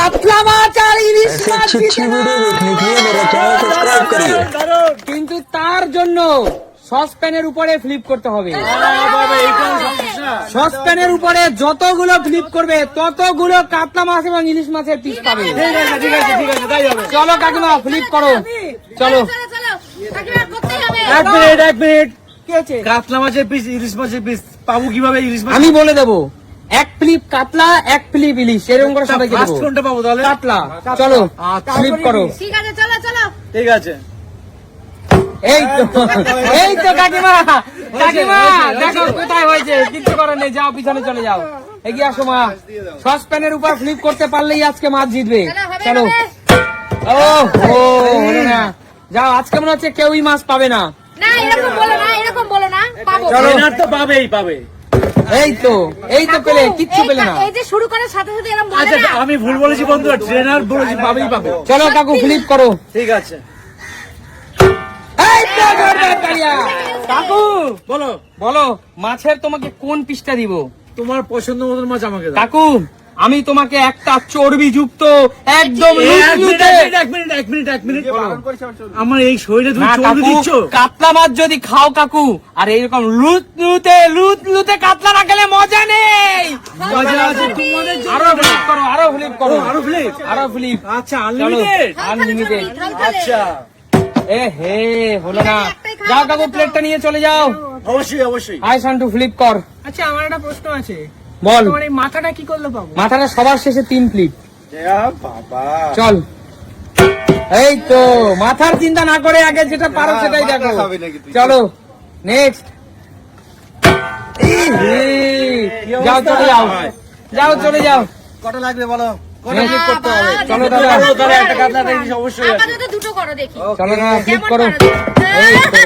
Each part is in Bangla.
কাতলা মাছ আর ইলিশ মাছ अच्छी वीडियो देखने के लिए मेरा चैनल सब्सक्राइब करिए। কিন্তু তার জন্য সসপ্যানের উপরে ফ্লিপ করতে হবে। সসপ্যানের উপরে যতগুলো ফ্লিপ করবে ততগুলো কাতলা মাছ এবং ইলিশ মাছের পিস পাবে। চলো কাকিমা ফ্লিপ করো, চলো। এক মিনিট কাতলা মাছের পিস ইলিশ মাছের পিস পাবো কিভাবে? ইলিশ মাছ আমি বলে দেবো, এক ফ্লিপ কাতলা, এক ফ্লিপ ইলিশ, এরকম করে সবাইকে দেবো। কোনটা পাবো তাহলে? কাতলা। চলো ফ্লিপ করো। ঠিক আছে, চলো চলো। ঠিক আছে। এই তো কাকিমা, কাকিমা দেখো কোথায় হয়েছে, কিচ্ছু করার নেই, যাও পিছনে চলে যাও, এগিয়ে আসো মা। সসপ্যানের উপর ফ্লিপ করতে পারলেই আজকে মাছ জিতবে। চলো। ও হলো না, যাও, আজকে মনে হচ্ছে কেউই মাছ পাবে না। না এরকম বলো না, এরকম বলো না, পাবো। ট্রেনার তো পাবে। এই তো পেলে, কিচ্ছু পেলে না। এই যে শুরু করার সাথে সাথে এরকম বলে আচ্ছা না। আমি ভুল বলেছি বন্ধুরা, ট্রেনার বলেছি পাবেই পাবে। চলো কাকু ফ্লিপ করো। ঠিক আছে। এই তো জোরদার তালিয়া। কাকু বলো বলো, মাছের তোমাকে কোন পিসটা দিব? তোমার পছন্দ মতন মাছ আমাকে দাও। কাকু আমি তোমাকে একটা চর্বি যুক্ত একদম এক মিনিট আমার এই শরীরে তুমি না চর্বি কাকু, দিচ্ছ? কাতলা মাছ যদি খাও কাকু, আর এরকম লুতে কাতলা না খেলে মজা নেই। মজা আছে তোমাদের জন্য। আরো ফ্লিপ করো, আরো ফ্লিপ করো, আরো flip? আরো ফ্লিপ। আচ্ছা আনলিমিটেড। আনলিমিটেড। আচ্ছা এ হে হলো না, যাও কাকু প্লেটটা নিয়ে চলে যাও। অবশ্যই আই শান্টু ফ্লিপ কর। আচ্ছা আমার একটা প্রশ্ন আছে, বল। তোমার এই মাথাটা কি করলে পাবো? মাথাটা সবার শেষে 3 ফ্লিপ। বাবা চল। এই তো মাথার চিন্তা না করে আগে যেটা পারো সেটাই দেখো। চলো নেক্সট। যাও চলে যাও, যাও চলে যাও। কটা লাগবে বলো? কটা Next. ক্লিক করতে হবে? চলো দাদা। তাহলে একটা কাতলা ইলিশ অবশ্যই আছে। আপাতত দুটো করো দেখি। চলো না ফ্লিপ কেমন করো। করো? এই তো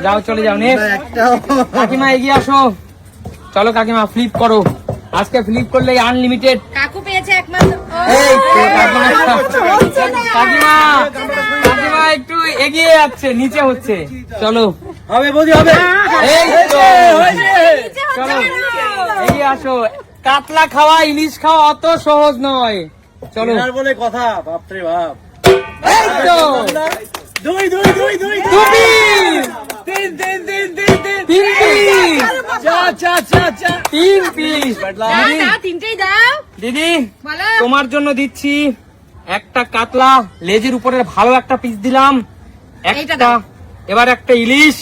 যাও চলে যাও। নেক্সট। একটাও কাকিমা এগিয়ে আসো। চলো কাকিমা ফ্লিপ করো, আজকে ফ্লিপ করলে আনলিমিটেড। কাকু পেয়েছে একমাত্র। এই তো কাকিমা, কাকিমা কাকিমা একটু এগিয়ে যাচ্ছে, নিচে হচ্ছে। চলো হবে বৌদি হবে। এই তো নিচে হচ্ছে চলো কেন? এগিয়ে আসো। কাতলা খাওয়া ইলিশ খাওয়া অত সহজ নয়। চলো ট্রেনার বলে কথা, বাপরে বাপ। এই তো দুই টুপি, তিন 3 পিস, চা 3 পিস। দাও, দাও, তিনটেই দাও। দিদি বলো। তোমার জন্য দিচ্ছি একটা কাতলা, লেজের উপরে ভালো একটা পিস দিলাম এইটা একটা, দাও। এবার একটা ইলিশ।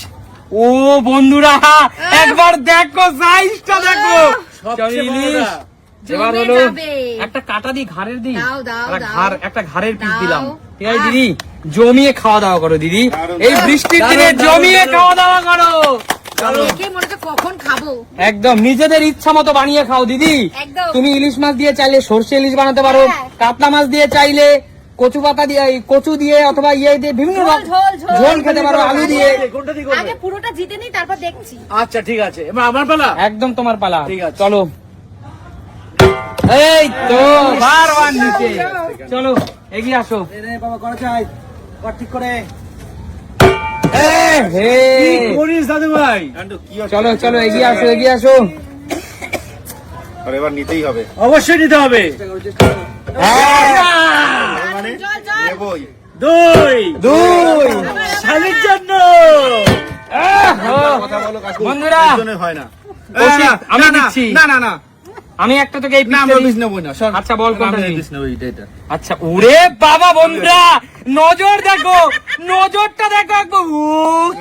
ও বন্ধুরা একবার দেখো সাইজটা দেখো। চল ইলিশ। এবার জমে হলো যাবে। একটা কাটা দি, ঘাড়ের দি, দাও, দাও, একটা দাও। একটা ঘাড়ের পিস দাও। দিলাম। ঠিক আছে দিদি, জমিয়ে খাওয়া দাওয়া করো দিদি, এই বৃষ্টির দিনে জমিয়ে খাওয়া দাওয়া করো। দেখে মনে হচ্ছে কখন খাবো। একদম নিজেদের ইচ্ছা মতো বানিয়ে খাও দিদি। একদম। তুমি ইলিশ মাছ দিয়ে চাইলে সর্ষে ইলিশ বানাতে পারো, হ্যাঁ। কাতলা মাছ দিয়ে চাইলে কচু পাতা দিয়ে, কচু দিয়ে অথবা ইয়ে দিয়ে বিভিন্ন ঝোল, ঝোল, ঝোল। ঝোল খেতে পারো, আলু দিয়ে। কোনটা দিয়ে করবে? আগে পুরোটা জিতে নিই তারপর দেখছি। আচ্ছা ঠিক আছে, এবার আমার পালা। একদম তোমার পালা। ঠিক আছে। চলো। এই তো বারবার নিচে। চলো এগিয়ে আসো। বাবা করা চাই, কর ঠিক করে। এ হে। কি করিস দাদু ভাই? চলো চলো এগিয়ে আসো, এগিয়ে আসো। এবার নিতেই হবে অবশ্যই নিতে হবে। হ্যাঁ, মানে চল, চল। নেবই। দুই শালির জন্য। কথা বলো কাকু, বন্ধুরা। একজনের হয় না। কৌশিক, আমি না, না, দিচ্ছি। না আমি একটা তোকে এই না পিসটা আমরা দিই। পিস নেবো না, শোন। আচ্ছা বল কোনটা আমরা নিবি? পিস নেবো, এটা আচ্ছা ওরে বাবা বন্ধুরা, নজর দেখো, নজরটা দেখো একদম। ও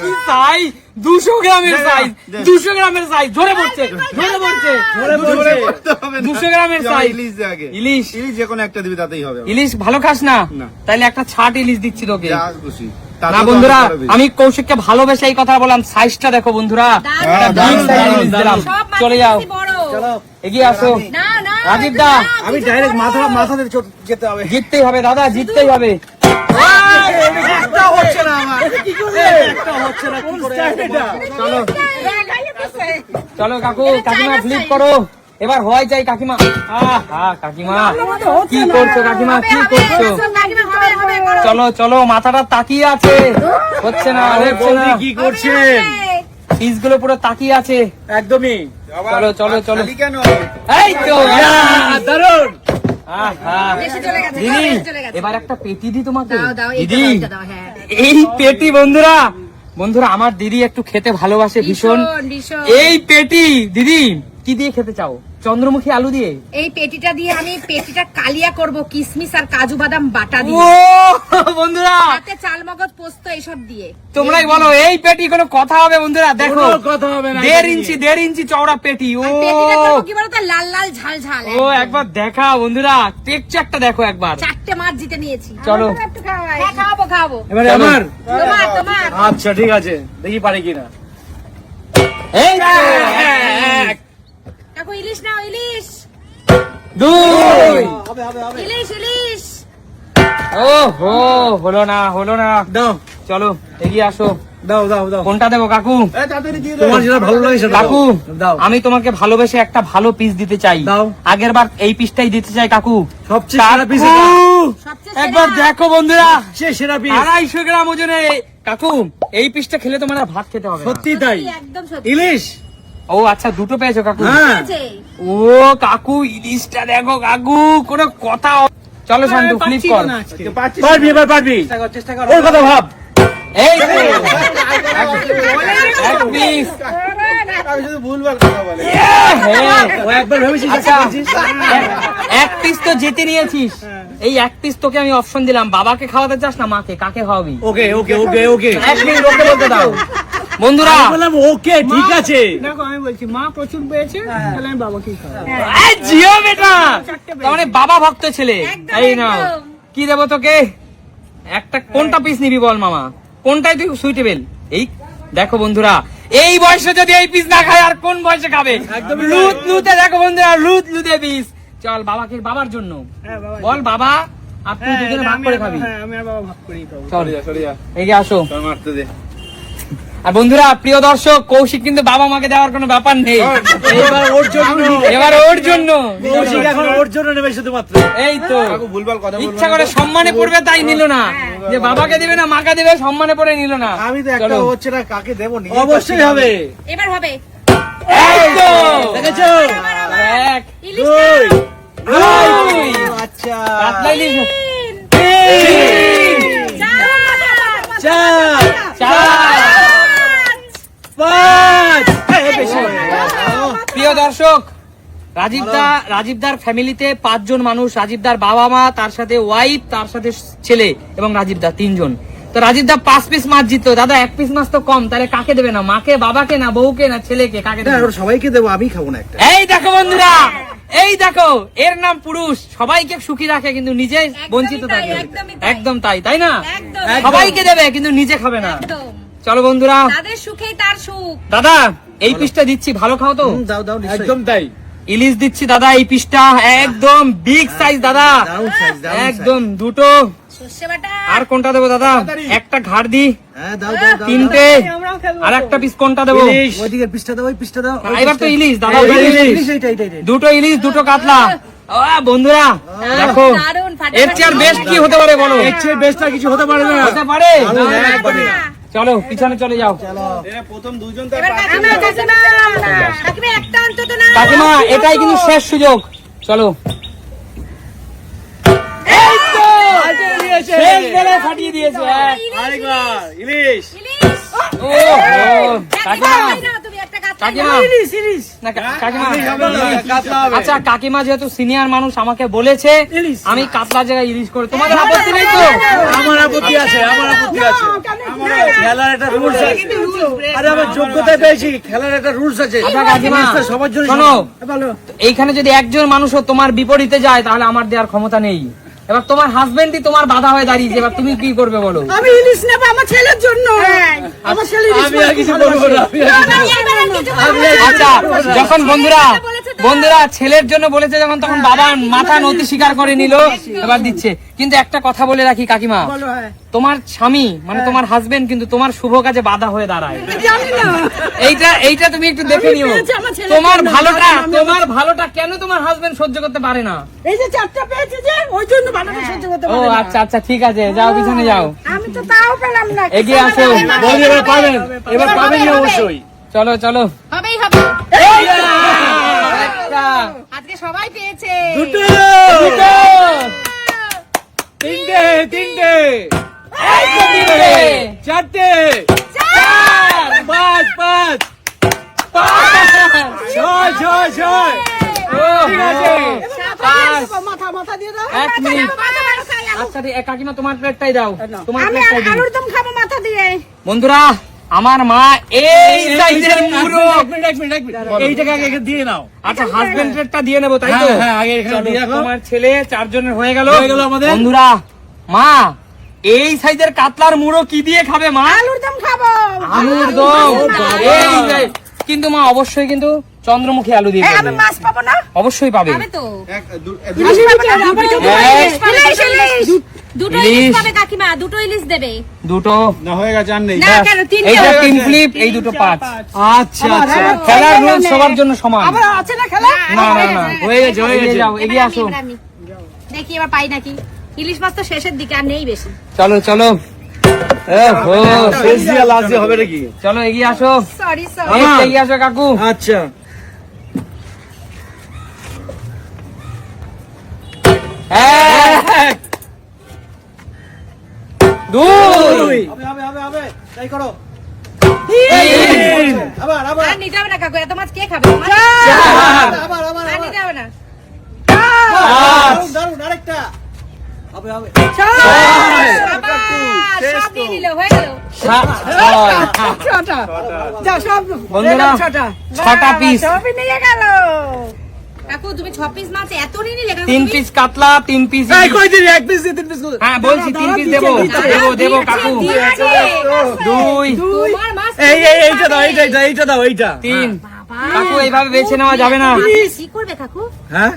কি সাইজ, 200 গ্রামের সাইজ, 200 গ্রামের সাইজ। ধরে পড়ছে, ধরে পড়ছে, ধরে জোরে পড়ছে। করতে হবে না। 200 গ্রামের চল, size। ইলিশ দে আগে। ইলিশ। ইলিশ যে কোনো একটা দিবি, তাতেই হবে। ইলিশ ভালো খাস না? না। তাইলে একটা ছাট ইলিশ দিচ্ছি তোকে। যা খুশি। না তাতে তো বন্ধুরা, অনেক বড় আমি কৌশিককে ভালোবেসে এই কথা বললাম, সাইজটা দেখো বন্ধুরা। দারুণ, একটা দারুণ, big size দারুণ, ইলিশ দিলাম। সব মাছ চলে যাও, বেশি বড়। চলো এগিয়ে আসো। না না রাজীব একটু দা, দাও, আমি কিছু ডাইরেক্ট করবো না। মাথাতে যেতে হবে। জিততেই হবে দাদা, জিততেই হবে। একটা হচ্ছে না আমার। একটা হচ্ছে না, কি করে এটা? চলো গাইয়ে দিছে। চলো কাকু, এটা কাকিমা চাইনা ফ্লিপ style। করো। এবার হওয়াই চাই কাকিমা। কাকিমা কি করছো? কাকিমা হবে, কি হবে, করছো? কাকিমা, হবে, হবে, করো। চলো চলো, মাথাটা তাকিয়ে আছে, হচ্ছে না, আরে হচ্ছে না। বৌদি কি করছেন? পিসগুলো পুরো তাকিয়ে আছে। একদমই। আবার চলো, চলো, চলো। খালি কেন? এই তো দারুন। আহা। দেশে চলে গেছে, দিদি দেশে চলে গেছে। এবার একটা পেটি দি তোমাকে। দাও দাও এইটা দিদি দাও, এইটা দাও, হ্যাঁ। এই পেটি বন্ধুরা বন্ধুরা আমার দিদি একটু খেতে ভালোবাসে ভীষণ। ভীষণ। এই পেটি দিদি কি দিয়ে খেতে চাও? চন্দ্রমুখী আলু দিয়ে? এই পেটিটা দিয়ে আমি পেটিটা কালিয়া করব কিশমিশ আর কাজু বাদাম বাটা ও দিয়ে, বন্ধুরা সাথে চাল মগজ পোস্ত এসব দিয়ে। তোমরাই বলো এই পেটি কোনো কথা হবে বন্ধুরা? দেখো কোনো কথা হবে না, 1.5 ইঞ্চি চওড়া পেটি। ও আর পেটিটা করবো কি বলতো, লাল লাল ঝাল ঝাল। ও একবার দেখা বন্ধুরা টেক্সচারটা দেখো একবার। 4টে মাছ জিতে নিয়েছি। চলো। আমাকে একটু খাওয়াই। হ্যাঁ, খাওয়াবো খাওয়াবো। এবারে চলো। আমার তোমার তোমার আচ্ছা ঠিক আছে, দেখি পারে কিনা। এই তো, এক, কাকু ইলিশ নাও, ইলিশ 2 ইলিশ ইলিশ। ও হো হলো না হলো না। দাও চলো এগিয়ে আসো। দাও দাও দাও, কোনটা দেবো কাকু? তোমার যেটা ভালো লাগে সেটা কাকু দাও। আমি তোমাকে ভালোবেসে একটা ভালো পিস দিতে চাই। দাও। আগের বার এই পিসটাই দিতে চাই কাকু। সবচেয়ে সেরা পিস কাকু, সবচেয়ে একবার সেরা। দেখো বন্ধুরা সেরা পিস, 250 গ্রাম ওজনে। কাকু এই পিসটা খেলে তোমার আর ভাত খেতে হবে না। সত্যি তাই। একদম সত্যি। ইলিশ, ও আচ্ছা দুটো পেয়েছো কাকু? হ্যাঁ আছে। ও কাকু ইলিশটা দেখো কাকু কোনো কথা চলো শান্তু ফ্লিপ পাচ্ছি কর। তো না আজকে। পারবি, এবার পারবি, চেষ্টা কর। ওর কথা ভাব। এই তো, এক পিস। হ্যাঁ, ও একবার ভেবেছিস আচ্ছা এক পিস তো জিতে নিয়েছিস। এই এক পিস তোকে আমি অপশন দিলাম, বাবাকে খাওয়াতে চাস না মাকে, কাকে খাওয়াবি? ওকে ওকে ওকে ওকে, এক মিনিট ওকে বলতে দাও বন্ধুরা। আমি বললাম ওকে ঠিক আছে। দেখো আমি বলছি মা প্রচুর পেয়েছে, তাহলে আমি বাবাকেই খাওয়াবো। এই জিও বেটা, তার মানে বাবা ভক্ত ছেলে। একদম, এই নাও একদম। কি দেবো তোকে? একটা কোনটা পিস নিবি বল মামা, কোনটাই তুই সুইটেবল? এই দেখো বন্ধুরা এই বয়সে যদি এই পিস না খায় আর কোন বয়সে খাবে? লুত লুতে দেখো বন্ধুরা, লুত লুতে পিস। চল বাবাকে, বাবার জন্য হ্যাঁ, বাবা। বল বাবা আর তুই হ্যাঁ, দুজনে এটা ভাগ আমি করে আর- খাবি। হ্যাঁ, আমি আর বাবা ভাগ করেই খাবো। চল এগিয়ে আসো। মারতে দে। আর বন্ধুরা প্রিয় দর্শক কৌশিক কিন্তু বাবা মাকে দেওয়ার কোনো ব্যাপার নেই, এবার ওর জন্য, এবার ওর জন্য। কৌশিক এখন ওর জন্য নেবে শুধুমাত্র। এই তো ইচ্ছা করে সম্মানে পড়বে তাই নিল না, যে বাবাকে দেবে না মাকে দেবে, সম্মানে পড়ে নিল না। আমি তো একটা চলো। হচ্ছে না, কাকে দেবো অবশ্যই হবে। এবার হবে এই তো, দেখেছো? এক, ইলিশ দুই, নাও। দুই, আচ্ছা কাতলা ইলিশ, তিন, তিন, চার, চার। পাঁচ, এই বেশি হয়ে গেল। প্রিয় দর্শক রাজীবদার ফ্যামিলিতে 5 জন মানুষ, রাজীবদার বাবা মা, তার সাথে ওয়াইফ, তার সাথে ছেলে এবং রাজীবদা 3 জন। তো রাজীবদা 5 পিস মাছ জিততো, দাদা 1 পিস মাছ তো কম, তাহলে কাকে দেবে না? মাকে, বাবাকে, না বউকে, না ছেলেকে, কাকে না, দেবে? ওর সবাইকে দেবো, আমি খাবো না একটা। এই দেখো বন্ধুরা, এই দেখো এর নাম পুরুষ, সবাইকে সুখী রাখে কিন্তু নিজে বঞ্চিত তাই, থাকে। একদমই তাই। একদম তাই, তাই না? একদম। সবাইকে দেবে কিন্তু নিজে খাবে না। একদম। চলো বন্ধুরা, তাদের সুখেই তার সুখ। দাদা এই পিসটা দিচ্ছি, ভালো খাও তো? দাও দাও নিশ্চয়ই। একদম তাই। ইলিশ দিচ্ছি দাদা, এই পিসটা একদম বিগ সাইজ দাদা, দারুণ size, দারুণ একদম দুটো। সর্ষে বাটা। আর কোনটা দেবো দাদা? একটা ঘাড় দি, size। হ্যাঁ দাও দাও দাও। 3টে। আমরাও খেলবো। আর একটা পিস কোনটা দেবো? ইলিশ। ওই দিকের পিসটা দাও, ওই পিসটা দাও। ওই এবার তো পিসটা- ইলিশ দাদা, এই, ইলিশ। ইলিশ, এইটা, এইটা, এইটা। দুটো ইলিশ, দুটো কাতলা। বন্ধুরা দেখো দারুণ, ফাটাফাটি। এর চেয়ে আর বেস্ট কি হতে পারে বলো? এর চেয়ে বেস্ট আর কিছু হতে পারে না। হতে পারে? দারুণ, না, একবারে। না। চলো পিছনে চলে যাও। এবার কাকিমা, কাকিমা একটা অন্তত না। কাকিমা এটাই কিন্তু শেষ সুযোগ, চলো। এই তো শেষ বেলায় ফাটিয়ে দিয়েছে এক। আরেকবার ইলিশ। ইলিশ। ও কাকিমা, এই নাও, তুমি একটা কাতলা কাকিমা নাও। না, কাকিমা কাতলা হবে। আচ্ছা কাকিমা যেহেতু সিনিয়র মানুষ আমাকে বলেছে আমি কাতলা জায়গায় ইলিশ করে, তোমাদের আপত্তি নেই তো? আমার আপত্তি আছে, আমার আপত্তি আছে। খেলার একটা রুলস আছে। আরে আমার যোগ্যতায় পেয়েছি, খেলার একটা রুলস আছে। আচ্ছা কাকিমা জিনিসটা সবার জন্য শোনো, সমান। এইখানে যদি একজন মানুষও তোমার বিপরীতে যায় তাহলে আমার দেওয়ার ক্ষমতা নেই। এবার তোমার হাজবেন্ডই তোমার বাধা হয়ে দাঁড়িয়েছে, এবার তুমি কি করবে বলো? আমি ইলিশ নেবো আমার ছেলের জন্য। আমার ছেলে ইলিশ আমি আর কিছু বলবো না, আমি আর কিছু বলবো না। এবার আর কিছু বলবো না। আচ্ছা যখন বন্ধুরা ছেলের জন্য বলেছে যখন, তখন বাবা মাথা নতি স্বীকার করে নিল, এবার দিচ্ছে। কিন্তু একটা কথা বলে রাখি কাকিমা, তোমার স্বামী মানে তোমার হাজবেন্ড কিন্তু তোমার শুভ কাজে বাধা হয়ে দাঁড়ায়। এইটা তুমি একটু দেখে নিও। তোমার ভালোটা কেন তোমার হাজবেন্ড সহ্য করতে পারে না? এই যে 4টা পেয়েছে যে ওই জন্য বাটাটা সহ্য করতে ও পারে না। আচ্ছা আচ্ছা ঠিক আছে, যাও পিছনে যাও, আমি তো তাও পেলাম না। এগিয়ে আসো। বলি এবার পাবেন, এবার পাবেন অবশ্যই। চলো চলো। হবেই হবে। একটা। আজকে সবাই পেয়েছে দুটো দুটো। তিনটে তিনটে এই তো তিনটে। চারটে চার, পাঁচ পাঁচ পাঁচ। ছয় ছয় ছয় ঠিক আছে। পাঁচ। মাথা দিয়ে দাও। 1 মিনিট। আচ্ছা ঠিক, কাকিমা তোমার প্লেটটাই দাও, তোমার আমি প্লেটটাই দিন। আলুর দম খাবো মাথা দিয়ে। বন্ধুরা, আমার মা এই সাইজের মুড়ো। এক মিনিট এইটাকে আগে দিয়ে নাও। আচ্ছা হাজবেন্ডেরটা দিয়ে নেবো তাই তো? হ্যাঁ, হ্যাঁ, আগে এখানে চলো, দিয়ে রাখো। তোমার ছেলে 4 জনের হয়ে গেল। হয়ে গেল আমাদের। বন্ধুরা, মা এই সাইজের কাতলার মুড়ো কি দিয়ে খাবে মা? আলুর দম খাবো। আলুর দম। এই যে, কিন্তু মা অবশ্যই কিন্তু চন্দ্রমুখী আলু দিয়ে এই, আমি করবে। মাছ পাবো না? অবশ্যই পাবে। পাবে তো ইলিশ পাবো না? এক, ইলিশ, ইলিশ। দুটো ইলিশ ইলিশ। পাবে কাকিমা, দুটো ইলিশ দেবে। দুটো। না হয়ে গেছে আর নেই। না কেন তিনটে এইটা হবে। 3 ফ্লিপ, এই দুটো 5। আচ্ছা আচ্ছা খেলার রুল সবার জন্য সমান। আবার আছে না খেলা? না না না, হয়ে গেছে হয়ে গেছে। যাও এগিয়ে আসো। এবার আমি। দেখি এবার পাই নাকি। ইলিশ মাছ তো শেষের দিকে আর নেই বেশি। চলো চলো। ওহো, শেষ দিয়া লাস্ট দিয়ে হবে নাকি? চলো এগিয়ে আসো। সরি এই তো এগিয়ে আসো কাকু। আচ্ছা এক, দুই, হবে তাই করো। তিন, আবার আবার আর নিতে হবে না কাকু, এত মাছ কে খাবে? চার, আবার আবার আর নিতে হবে না। পাঁচ, দারুন আরেকটা হবে বাবা, সব নিয়ে নিল, হয়ে গেল। সাত, ছয়। ছটা। যাও সব। বন্ধুরা, ছটা। 6টা পিস। সবই নিয়ে গেল। কাকু তুমি 6 পিস মাছ এত নিয়ে নিলে কাকু 3 তুমি? পিস কাতলা, 3 পিস এই কই দিবি এক পিস দিয়ে তিন পিস হ্যাঁ বলছি 3 পিস দেবো দেবো কাকু। দিয়েছে। 2, তোমার মাছ এইটা দাও এইটা দাও এইটা 3। বাবা। কাকু এইভাবে বেছে নেওয়া যাবে না। কি করবে কাকু? হ্যাঁ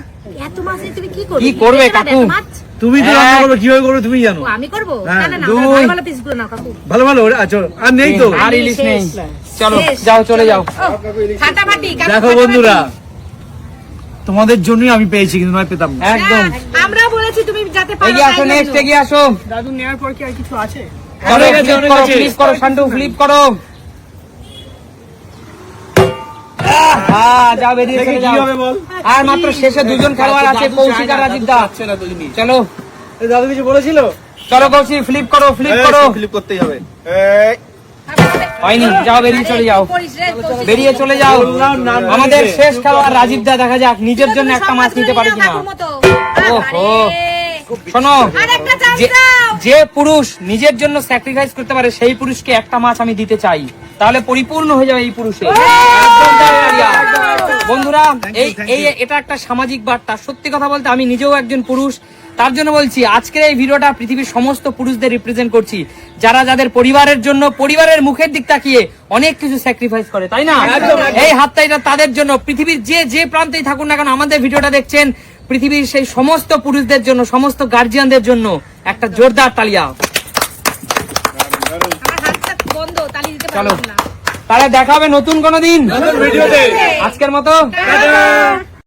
এত মাছ নিয়ে তুমি কি করবে? কি করবে বেছে নাও কাকু? এত মাছ? তুমি তো রান্না করবে কিভাবে করবে তুমি জানো ও, আমি করবো? হ্যাঁ, না না না, দুই। ভালো ভালো পিসগুলো নাও কাকু। ভালো ভালো আচ্ছা আর নেই তো আর ইলিশ নেই। শেষ। চলো শেষ। যাও চলে যাও। ও, ফাটাফাটি কাকু, দেখো ফাটাফাটি। বন্ধুরা তোমাদের জন্যই আমি পেয়েছি কিন্তু নয় পেতাম না একদম। হ্যাঁ, আমরা বলেছি তুমি যাতে পারো এগিয়ে আসো, তাই নেক্সট জন্য। এগিয়ে আসো। দাদু নেওয়ার পর কি আর কিছু আছে? চলো অনেক আছে, flip অনেক করো, আছে। flip করো, শান্টু flip করো। হ্যাঁ, যাও বেরিয়ে দেখি চলে কি যাও। হবে বল আর মাত্র শেষে 2 জন খেলোয়াড় আছে, কৌশিক আর রাজীব দা। চলো এই দাদু কিছু বলেছিল চলো কৌশিক, ফ্লিপ করো ফ্লিপ করো। ক্লিপ করতেই হবে। হয়নি, যাও বেরিয়ে চলে যাও। করিস রে, কৌশিক। বেরিয়ে চলে যাও। বললাম না, না, আমাদের না। শেষ খেলোয়াড় রাজীব দা, দেখা যাক নিজের জন্য তুমি একটা সব মাছ নিতে পারে কিনা। কাকুর মতো। ওহো। আরে। শোনো, আরেকটা চান্স যে- দাও। যে পুরুষ নিজের জন্য স্যাক্রিফাইস করতে পারে সেই পুরুষকে একটা মাছ আমি দিতে চাই, তাহলে পরিপূর্ণ হয়ে যাবে এই পুরুষে। একদম তাই, আরিয়া। বন্ধুরা, এটা একটা সামাজিক বার্তা। সত্যি কথা বলতে আমি নিজেও একজন পুরুষ, তার জন্য বলছি আজকের এই ভিডিওটা পৃথিবীর সমস্ত পুরুষদের রিপ্রেজেন্ট করছি, যারা যাদের পরিবারের জন্য, পরিবারের মুখের দিক তাকিয়ে অনেক কিছু স্যাক্রিফাইস করে, তাই না? এই হাতটা এটা তাদের জন্য। পৃথিবীর যে প্রান্তেই থাকুন না কেন, আমাদের ভিডিওটা দেখছেন, পৃথিবীর সেই সমস্ত পুরুষদের জন্য, সমস্ত গার্জিয়ানদের জন্য একটা জোরদার তালিয়া। আমার হাতটা বন্ধ, তালি দিতে চলো পারলাম না। তাহলে দেখা হবে নতুন কোনো দিন। ভিডিওতে আজকের মতো টাটা।